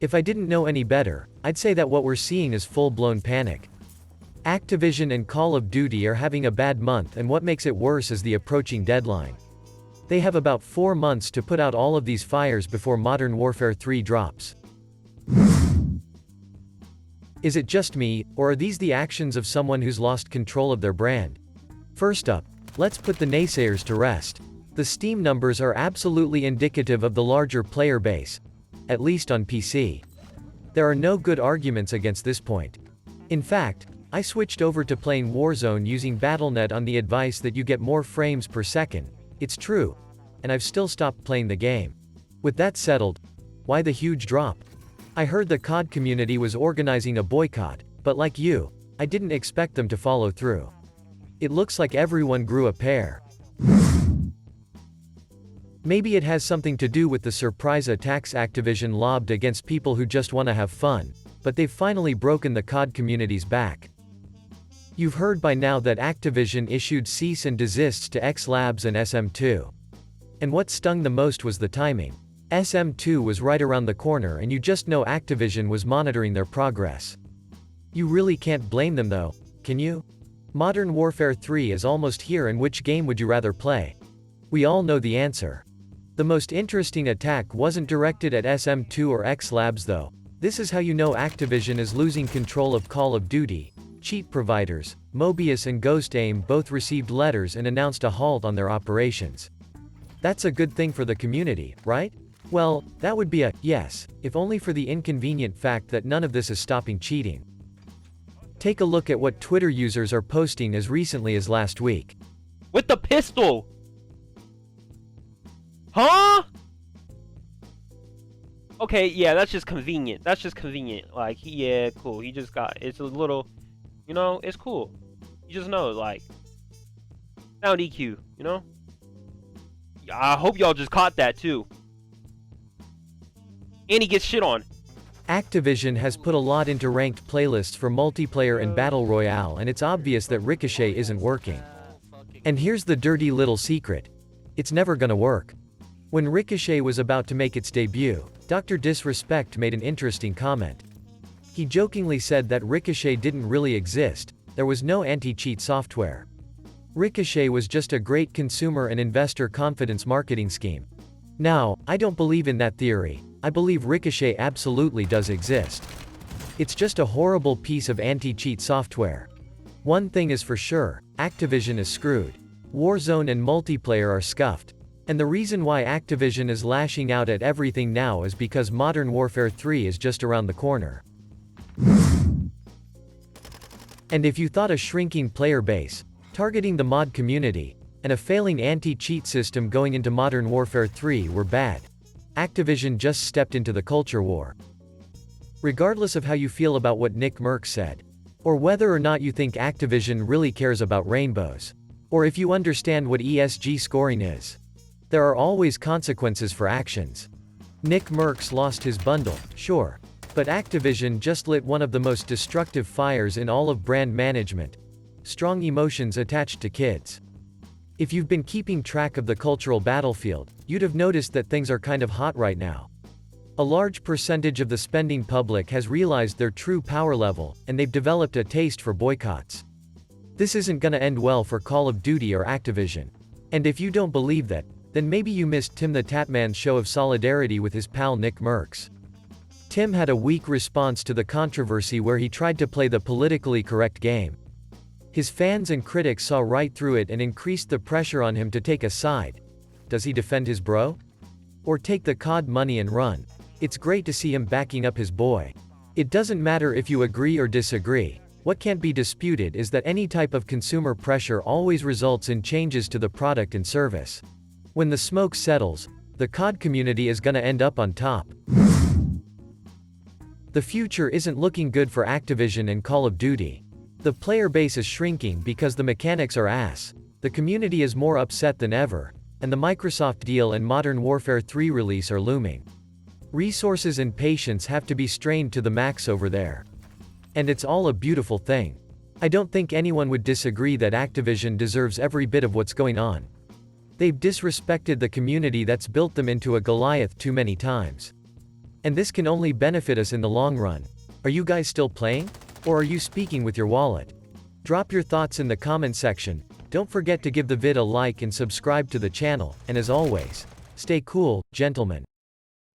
If I didn't know any better, I'd say that what we're seeing is full-blown panic. Activision and Call of Duty are having a bad month, and what makes it worse is the approaching deadline. They have about 4 months to put out all of these fires before Modern Warfare 3 drops. Is it just me, or are these the actions of someone who's lost control of their brand? First up, let's put the naysayers to rest. The Steam numbers are absolutely indicative of the larger player base, at least on PC. There are no good arguments against this point. In fact, I switched over to playing Warzone using BattleNet on the advice that you get more frames per second. It's true. And I've still stopped playing the game. With that settled, why the huge drop? I heard the CoD community was organizing a boycott, but like you, I didn't expect them to follow through. It looks like everyone grew a pair. Maybe it has something to do with the surprise attacks Activision lobbed against people who just want to have fun, but they've finally broken the CoD community's back. You've heard by now that Activision issued cease and desists to X Labs and SM2. And what stung the most was the timing. SM2 was right around the corner, and you just know Activision was monitoring their progress. You really can't blame them though, can you? Modern Warfare 3 is almost here, and which game would you rather play? We all know the answer. The most interesting attack wasn't directed at SM2 or X Labs though. This is how you know Activision is losing control of Call of Duty. Cheat providers, Mobius and Ghost Aim, both received letters and announced a halt on their operations. That's a good thing for the community, right? Well, that would be a yes, if only for the inconvenient fact that none of this is stopping cheating. Take a look at what Twitter users are posting as recently as last week. With the pistol! Huh? Okay, yeah, that's just convenient. That's just convenient. Like, yeah, cool. He just got, it's a little, you know, it's cool. You just know, like, sound EQ, you know? I hope y'all just caught that too. And he gets shit on. Activision has put a lot into ranked playlists for multiplayer and battle royale, and it's obvious that Ricochet isn't working. And here's the dirty little secret. It's never gonna work. When Ricochet was about to make its debut, Dr. Disrespect made an interesting comment. He jokingly said that Ricochet didn't really exist, there was no anti-cheat software. Ricochet was just a great consumer and investor confidence marketing scheme. Now, I don't believe in that theory. I believe Ricochet absolutely does exist. It's just a horrible piece of anti-cheat software. One thing is for sure, Activision is screwed. Warzone and multiplayer are scuffed. And the reason why Activision is lashing out at everything now is because Modern Warfare 3 is just around the corner. And if you thought a shrinking player base, targeting the mod community, and a failing anti-cheat system going into Modern Warfare 3 were bad, Activision just stepped into the culture war. Regardless of how you feel about what Nick Merckx said, or whether or not you think Activision really cares about rainbows, or if you understand what ESG scoring is, there are always consequences for actions. Nick Merckx lost his bundle, sure, but Activision just lit one of the most destructive fires in all of brand management. Strong emotions attached to kids. If you've been keeping track of the cultural battlefield, you'd have noticed that things are kind of hot right now. A large percentage of the spending public has realized their true power level, and they've developed a taste for boycotts. This isn't gonna end well for Call of Duty or Activision. And if you don't believe that, then maybe you missed Tim the Tatman's show of solidarity with his pal Nick Merckx. Tim had a weak response to the controversy where he tried to play the politically correct game. His fans and critics saw right through it and increased the pressure on him to take a side. Does he defend his bro? Or take the COD money and run? It's great to see him backing up his boy. It doesn't matter if you agree or disagree. What can't be disputed is that any type of consumer pressure always results in changes to the product and service. When the smoke settles, the COD community is gonna end up on top. The future isn't looking good for Activision and Call of Duty. The player base is shrinking because the mechanics are ass, the community is more upset than ever, and the Microsoft deal and Modern Warfare 3 release are looming. Resources and patience have to be strained to the max over there. And it's all a beautiful thing. I don't think anyone would disagree that Activision deserves every bit of what's going on. They've disrespected the community that's built them into a Goliath too many times. And this can only benefit us in the long run. Are you guys still playing? Or are you speaking with your wallet? Drop your thoughts in the comment section. Don't forget to give the vid a like and subscribe to the channel, and as always, stay cool, gentlemen.